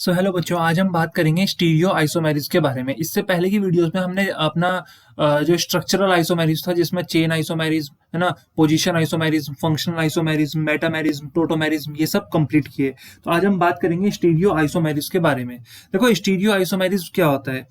Hello बच्चों, आज हम बात करेंगे स्टीरियो आइसोमेरिज के बारे में। इससे पहले की वीडियोस में हमने अपना जो स्ट्रक्चरल आइसोमेरिज था, जिसमें चेन आइसोमेरिज है ना, position isomerism, functional isomerism, metamerism, tautomerism, ये सब कंप्लीट किए। तो आज हम बात करेंगे स्टीरियो आइसोमेरिज के बारे में। देखो, स्टीरियो आइसोमेरिज क्या होता है।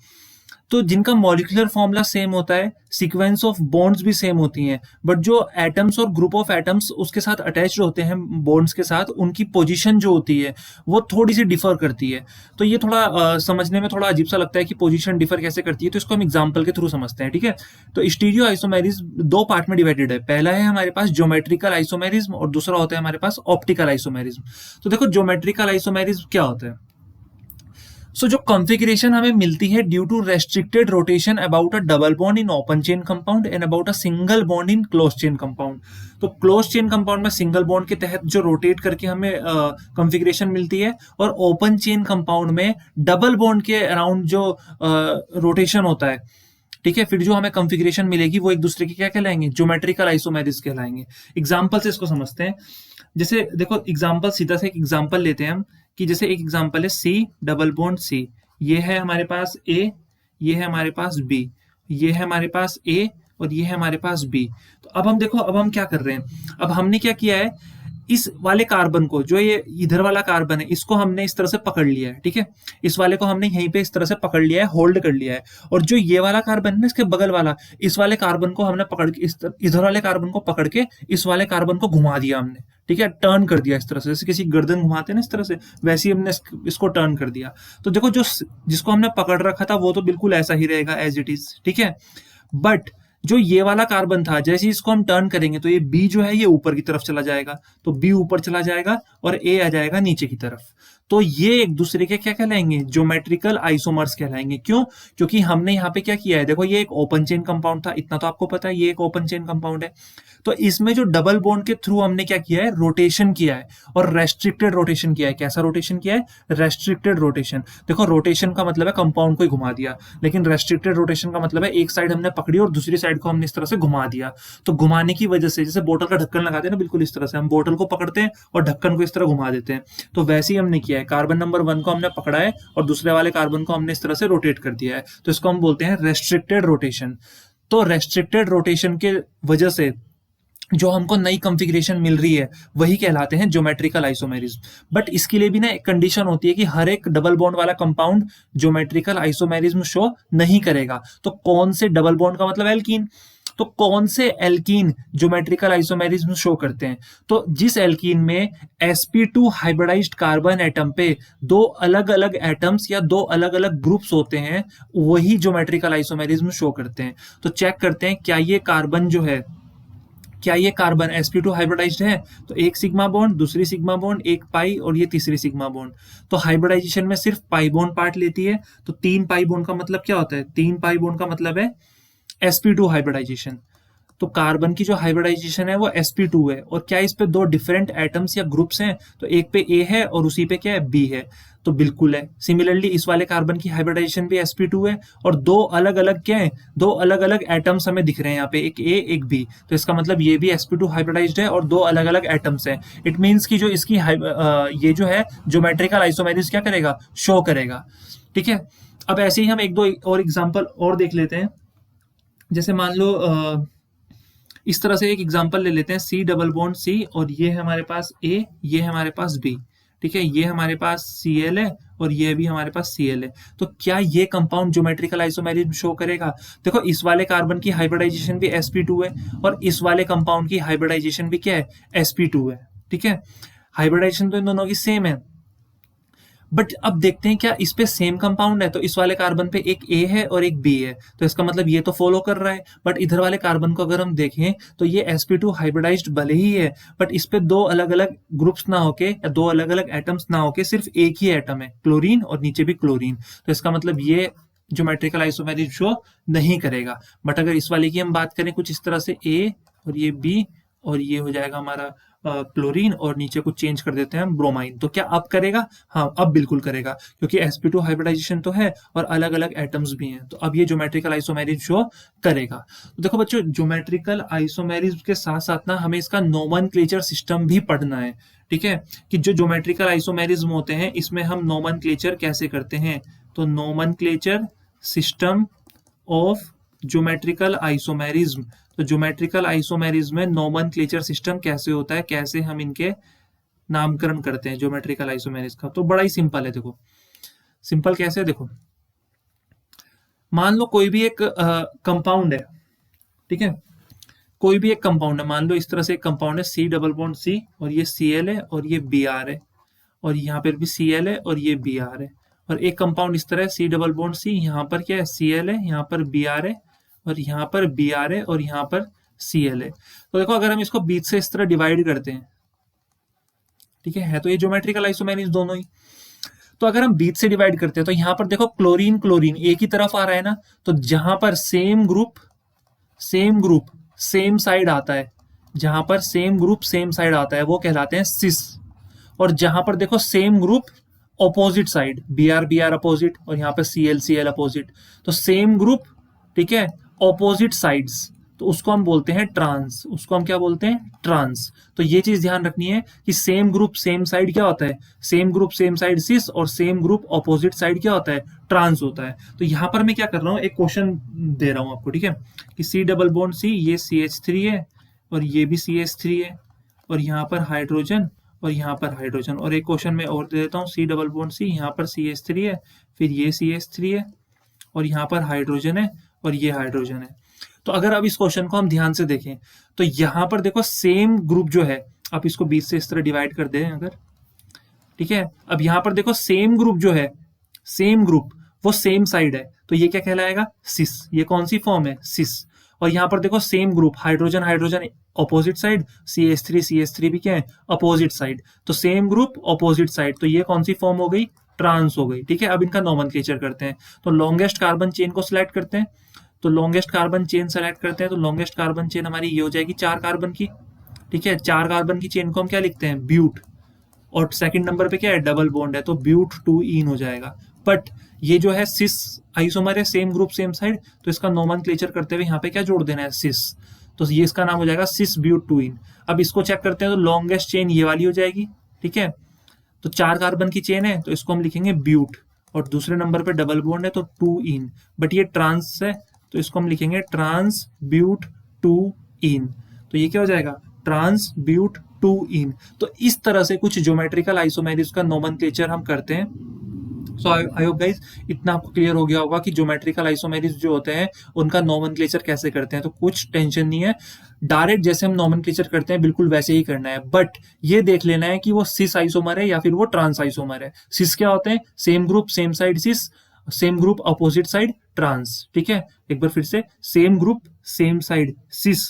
तो जिनका मॉलिक्यूलर फॉर्मूला सेम होता है, सीक्वेंस ऑफ बॉन्ड्स भी सेम होती हैं, बट जो एटम्स और ग्रुप ऑफ एटम्स उसके साथ अटैच्ड होते हैं बॉन्ड्स के साथ, उनकी पोजीशन जो होती है वो थोड़ी सी डिफर करती है। तो ये थोड़ा समझने में थोड़ा अजीब सा लगता है कि पोजीशन डिफर कैसे करती है, तो इसको हम एग्जांपल के थ्रू समझते हैं। ठीक है। तो स्टीरियो आइसोमेरिज्म दो पार्ट में डिवाइडेड है। पहला है हमारे पास ज्योमेट्रिकल आइसोमेरिज्म और दूसरा होता है हमारे पास ऑप्टिकल आइसोमेरिज्म। तो देखो, ज्योमेट्रिकल आइसोमेरिज्म क्या होता है। जो कॉन्फ़िगरेशन हमें मिलती है due to restricted rotation about a double bond in open chain compound and about a single bond in close chain compound. तो क्लोज चेन कंपाउंड में सिंगल बॉन्ड के तहत जो रोटेट करके हमें कॉन्फ़िगरेशन मिलती है, और ओपन चेन कंपाउंड में डबल बॉन्ड के अराउंड जो रोटेशन होता है। ठीक है। फिर जो हमें कॉन्फ़िगरेशन मिलेगी वो एक दूसरे की क्या कहलाएंगे, ज्योमेट्रिकल आइसोमेरिज कहलाएंगे। एग्जाम्पल से इसको समझते हैं। जैसे देखो, एग्जाम्पल सीधा से एक एग्जाम्पल लेते हैं हम, कि जैसे एक एग्जाम्पल है सी डबल बॉन्ड सी। ये है हमारे पास ए, ये है हमारे पास बी, ये है हमारे पास ए, और ये है हमारे पास बी। तो अब हम देखो, अब हम क्या कर रहे हैं। अब हमने क्या किया है, इस वाले कार्बन को, जो ये इधर वाला कार्बन है, इसको हमने इस तरह से पकड़ लिया है। ठीक है। इस वाले को हमने यहीं पे इस तरह से पकड़ लिया है, होल्ड कर लिया है। और जो ये वाला कार्बन है ना, इसके बगल वाला, इस वाले कार्बन को हमने पकड़ के इधर वाले कार्बन को पकड़ के इस वाले कार्बन को घुमा दिया हमने। ठीक है। टर्न कर दिया इस तरह से, जैसे किसी गर्दन घुमाते हैं ना इस तरह से, वैसे ही हमने इसको टर्न कर दिया। तो देखो, जो जिसको हमने पकड़ रखा था वो तो बिल्कुल ऐसा ही रहेगा एज इट इज। ठीक है। बट जो ये वाला कार्बन था, जैसे इसको हम टर्न करेंगे तो ये बी जो है ये ऊपर की तरफ चला जाएगा, तो बी ऊपर चला जाएगा और ए आ जाएगा नीचे की तरफ। तो ये एक दूसरे के क्या कहलाएंगे, ज्योमेट्रिकल आइसोमर्स कहलाएंगे। क्यों? क्योंकि हमने यहाँ पे क्या किया है, देखो ये एक ओपन चेन कंपाउंड था, इतना तो आपको पता है, ये एक ओपन चेन कंपाउंड है। तो इसमें जो डबल बॉन्ड के थ्रू हमने क्या किया है, रोटेशन किया है, और रेस्ट्रिक्टेड रोटेशन किया है। कैसा रोटेशन किया है, रेस्ट्रिक्टेड रोटेशन। देखो, रोटेशन का मतलब है कंपाउंड को ही घुमा दिया, लेकिन रेस्ट्रिक्टेड रोटेशन का मतलब है एक साइड हमने पकड़ी और दूसरी साइड को हमने इस तरह से घुमा दिया। तो घुमाने की वजह से, जैसे बोतल का ढक्कन लगाते हैं ना, बिल्कुल इस तरह से हम बोतल को पकड़ते हैं और ढक्कन को इस तरह घुमा देते हैं। तो वैसे ही हमने किया है, कार्बन नंबर 1 को हमने पकड़ा है और दूसरे वाले कार्बन को हमने इस तरह से रोटेट कर दिया है। तो इसको हम बोलते हैं रेस्ट्रिक्टेड रोटेशन। तो रेस्ट्रिक्टेड रोटेशन के वजह से जो हमको नई कॉन्फ़िगरेशन मिल रही है, वही कहलाते हैं ज्योमेट्रिकल आइसोमेरिज्म। बट इसके लिए भी ना एक कंडीशन होती है कि हर एक डबल बॉन्ड वाला कंपाउंड ज्योमेट्रिकल आइसोमेरिज्म शो नहीं करेगा। तो कौन से डबल बॉन्ड का मतलब एल्कीन, तो कौन से एल्कीन ज्योमेट्रिकल आइसोमेरिज्म शो करते हैं। तो जिस एल्कीन में sp2 हाइब्रिडाइज्ड कार्बन एटम पे दो अलग अलग एटम्स या दो अलग अलग ग्रुप्स होते हैं, वही ज्योमेट्रिकल आइसोमेरिज्म शो करते हैं। तो चेक करते हैं, क्या ये कार्बन जो है, क्या ये कार्बन sp2 हाइब्रिडाइज्ड है। तो एक सिग्मा बॉन्ड, दूसरी सिग्मा बॉन्ड, एक पाई, और ये तीसरी सिग्मा बॉन्ड। तो हाइब्रिडाइजेशन में सिर्फ पाई बॉन्ड पार्ट लेती है। तो 3 पाई बॉन्ड का मतलब क्या होता है, 3 पाई बॉन्ड का मतलब है sp2 हाइब्रिडाइजेशन। तो कार्बन की जो हाइब्रिडाइजेशन है वो sp2 है। और क्या इस पे दो डिफरेंट एटम्स या ग्रुप्स हैं, तो एक पे A है और उसी पे क्या है, B है। तो बिल्कुल है। सिमिलरली इस वाले कार्बन की हाइब्रिडाइजेशन भी sp2 है, और दो अलग अलग क्या है, दो अलग अलग एटम्स हमें दिख रहे हैं यहाँ पे, एक A एक B। तो इसका मतलब ये भी sp2 हाइब्रिडाइज्ड है और दो अलग अलग एटम्स हैं। इट मीन्स कि जो इसकी ये जो है ज्योमेट्रिकल आइसोमेरिज्म क्या करेगा, शो करेगा। ठीक है। अब ऐसे ही हम एक दो और एग्जाम्पल और देख लेते हैं। जैसे मान लो इस तरह से एक एग्जांपल ले लेते हैं, सी डबल बॉन्ड सी, और ये है हमारे पास ए, ये है हमारे पास बी। ठीक है। ये हमारे पास Cl है और ये भी हमारे पास Cl है। तो क्या ये कंपाउंड ज्योमेट्रिकल आइसोमेरिज्म शो करेगा। देखो, इस वाले कार्बन की हाइब्रिडाइजेशन भी sp2 है, और इस वाले कंपाउंड की हाइब्रिडाइजेशन भी क्या है, sp2 है। ठीक है। हाइब्रिडाइजेशन तो इन दोनों की सेम है। बट अब देखते हैं, क्या इस पे सेम कंपाउंड है। तो इस वाले कार्बन पे एक A है और एक B है, तो इसका मतलब ये तो फॉलो कर रहा है। बट इधर वाले कार्बन को अगर हम देखें तो ये sp2 हाइब्रिडाइज्ड भले ही है, बट इस पे दो अलग अलग ग्रुप्स ना होके या दो अलग अलग एटम्स ना होके सिर्फ एक ही एटम है, क्लोरीन, और नीचे भी क्लोरीन। तो इसका मतलब ये ज्योमेट्रिकल आइसोमेरिज्म शो नहीं करेगा। बट अगर इस वाले की हम बात करें कुछ इस तरह से, A और ये B, और ये हो जाएगा हमारा क्लोरीन और नीचे कुछ चेंज कर देते हैं हम ब्रोमाइन, तो क्या अब करेगा? हाँ, अब बिल्कुल करेगा, क्योंकि sp2 हाइब्रिडाइजेशन तो है और अलग अलग एटम्स भी हैं, तो अब ये ज्योमेट्रिकल आइसोमेरिज्म शो करेगा। तो देखो बच्चों, ज्योमेट्रिकल आइसोमेरिज्म के साथ साथ ना हमें इसका नोमेनक्लेचर सिस्टम भी पढ़ना है, ठीक है, कि जो ज्योमेट्रिकल आइसोमेरिज्म होते हैं इसमें हम नोमेनक्लेचर कैसे करते हैं। तो nomenclature system of geometrical isomerism, तो ज्योमेट्रिकल आइसोमेरिज्म में नोमेनक्लेचर सिस्टम कैसे होता है, कैसे हम इनके नामकरण करते हैं ज्योमेट्रिकल आइसोमेरिज्म का। तो बड़ा ही सिंपल है, देखो सिंपल कैसे है, देखो मान लो कोई भी एक कंपाउंड है, ठीक है, कोई भी एक कंपाउंड है, मान लो इस तरह से एक कंपाउंड है C डबल बॉन्ड C और ये Cl है और ये Br है और यहाँ पर भी Cl है और ये Br है, और एक कंपाउंड इस तरह है C डबल बॉन्ड C, यहाँ पर क्या है Cl है, यहाँ पर Br है और यहाँ पर Br है और यहाँ पर Cl है। तो देखो अगर हम इसको बीच से इस तरह डिवाइड करते हैं, ठीक है तो ये ज्योमेट्रिकल आइसोमेरिज्म दोनों ही। तो अगर हम बीच से डिवाइड करते हैं तो यहाँ पर देखो क्लोरीन क्लोरीन एक ही तरफ आ रहा है ना, तो जहां पर सेम ग्रुप सेम साइड आता है, जहां पर सेम ग्रुप सेम साइड आता है वो कहलाते हैं सिस, और जहां पर देखो same group opposite side, B R opposite और यहाँ पर सी एल अपोजिट, तो सेम ग्रुप, ठीक है, ऑपोजिट साइड्स, तो उसको हम बोलते हैं ट्रांस, उसको हम क्या बोलते हैं? ट्रांस। तो ये चीज ध्यान रखनी है कि सेम ग्रुप सेम साइड क्या होता है? Same group same side cis, और सेम ग्रुप ऑपोजिट साइड क्या होता है? ट्रांस होता है। तो यहां पर मैं क्या कर रहा हूं, एक क्वेश्चन दे रहा हूं आपको, ठीक है, कि C डबल बॉन्ड C, ये CH3 है और ये भी CH3 है और यहाँ पर हाइड्रोजन और यहाँ पर हाइड्रोजन, और एक क्वेश्चन में और दे देता हूँ, C डबल बॉन्ड C, यहाँ पर CH3 है, फिर ये CH3 है और यहाँ पर हाइड्रोजन है और ये हाइड्रोजन है। तो अगर अब इस क्वेश्चन को हम ध्यान से देखें तो यहाँ पर देखो सेम ग्रुप जो है, आप इसको 20 से इस तरह डिवाइड कर दें अगर, ठीक है, अब यहाँ पर देखो सेम ग्रुप जो है, सेम ग्रुप वो सेम साइड है, तो ये क्या कहलाएगा? सिस। ये कौन सी फॉर्म है? सिस। और यहाँ पर देखो same group hydrogen hydrogen opposite side, CH3 भी क्या है? अपोजिट साइड, तो सेम ग्रुप अपोजिट साइड, तो ये कौन सी फॉर्म हो गई? ट्रांस हो गई, ठीक है। अब इनका नोमेनक्लेचर करते हैं, तो लॉन्गेस्ट कार्बन चेन को सिलेक्ट करते हैं, तो लॉन्गेस्ट कार्बन चेन सेलेक्ट करते हैं, तो लॉन्गेस्ट कार्बन चेन हमारी ये हो जाएगी 4 कार्बन की, ठीक है। 4 कार्बन की चेन को हम क्या लिखते हैं? ब्यूट, और सेकंड नंबर पे क्या है? डबल बॉन्ड है, तो ब्यूट 2 इन हो जाएगा। बट ये जो है सिस आइसोमर है, सेम ग्रुप सेम साइड, तो इसका नोमेनक्लेचर करते हुए यहाँ पे क्या जोड़ देना है? सिस, तो ये इसका नाम हो जाएगा सिस ब्यूट 2 इन। अब इसको चेक करते हैं, तो लॉन्गेस्ट चेन ये वाली हो जाएगी, ठीक है, तो 4 कार्बन की चेन है, तो इसको हम लिखेंगे ब्यूट, और दूसरे नंबर पे डबल बॉन्ड है तो 2 इन, बट ये ट्रांस है तो इसको हम लिखेंगे ट्रांस ब्यूट 2 इन, तो ये क्या हो जाएगा? ट्रांस ब्यूट 2 इन। तो इस तरह से कुछ ज्योमेट्रिकल आइसोमेरिज्म का नोमेनक्लेचर हम करते हैं। सो आई होप गाइस इतना आपको क्लियर हो गया होगा कि ज्योमेट्रिकल आइसोमेरिज्म जो होते हैं उनका नोमेनक्लेचर कैसे करते हैं। तो कुछ टेंशन नहीं है, डायरेक्ट जैसे हम नोमेनक्लेचर करते हैं बिल्कुल वैसे ही करना है, बट ये देख लेना है कि वो सिस आइसोमर है या फिर वो ट्रांस आइसोमर है। सिस क्या होते हैं? Same group same side cis, same group opposite side trans, ठीक है। एक बार फिर से, same group same side cis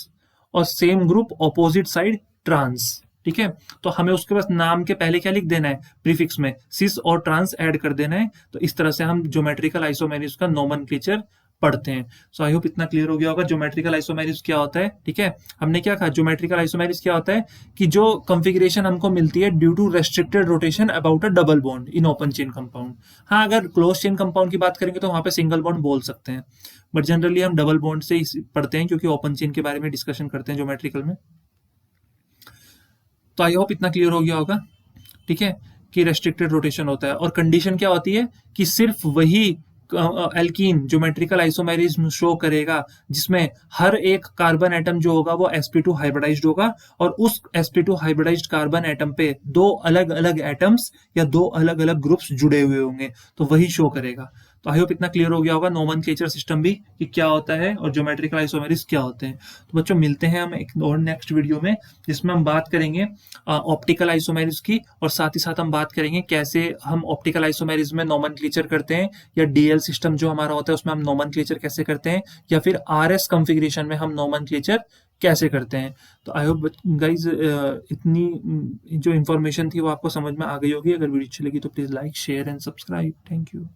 और same group opposite side trans, ठीक है। तो हमें उसके पास नाम के पहले क्या लिख देना है? प्रीफिक्स में सिस और ट्रांस ऐड कर देना है। तो इस तरह से हम ज्योमेट्रिकल आइसोमेरिज्म का नोमेनक्लेचर पढ़ते हैं। सो आई होप इतना क्लियर हो गया होगा ज्योमेट्रिकल आइसोमेरिज्म क्या होता है, ठीक है। हमने क्या कहा? ज्योमेट्रिकल आइसोमेरिज्म क्या होता है कि जो कंफिगरेशन हमको मिलती है due to restricted rotation about a double bond in open chain compound. हाँ, अगर क्लोज चेन कंपाउंड की बात करेंगे तो वहां पे सिंगल बॉन्ड बोल सकते हैं, बट जनरली हम डबल बॉन्ड से ही पढ़ते हैं क्योंकि ओपन चेन के बारे में डिस्कशन करते हैं ज्योमेट्रिकल में। तो आई होप इतना क्लियर हो गया होगा, ठीक है, कि रेस्ट्रिक्टेड रोटेशन होता है। और कंडीशन क्या होती है कि सिर्फ वही एल्कीन ज्योमेट्रिकल आइसोमेरिज्म शो करेगा जिसमें हर एक कार्बन एटम जो होगा वो sp2 हाइब्रिडाइज्ड होगा, और उस sp2 हाइब्रिडाइज्ड कार्बन एटम पे 2 अलग अलग एटम्स या 2 अलग अलग ग्रुप्स जुड़े हुए होंगे, तो वही शो करेगा। तो आई होप इतना क्लियर हो गया होगा नोमेनक्लेचर सिस्टम भी कि क्या होता है और ज्योमेट्रिकल आइसोमेरिज्म क्या होते हैं। तो बच्चों मिलते हैं हम एक और नेक्स्ट वीडियो में जिसमें हम बात करेंगे ऑप्टिकल आइसोमेरिज्म की, और साथ ही साथ हम बात करेंगे कैसे हम ऑप्टिकल आइसोमेरिज्म में नोमेनक्लेचर करते हैं, या डीएल सिस्टम जो हमारा होता है उसमें हम नोमेनक्लेचर कैसे करते हैं, या फिर आरएस कॉन्फ़िगरेशन में हम नोमेनक्लेचर कैसे करते हैं। तो आई होप गाइज इतनी जो इन्फॉर्मेशन थी वो आपको समझ में आ गई होगी। अगर वीडियो अच्छी लगी तो please like share and subscribe. Thank you.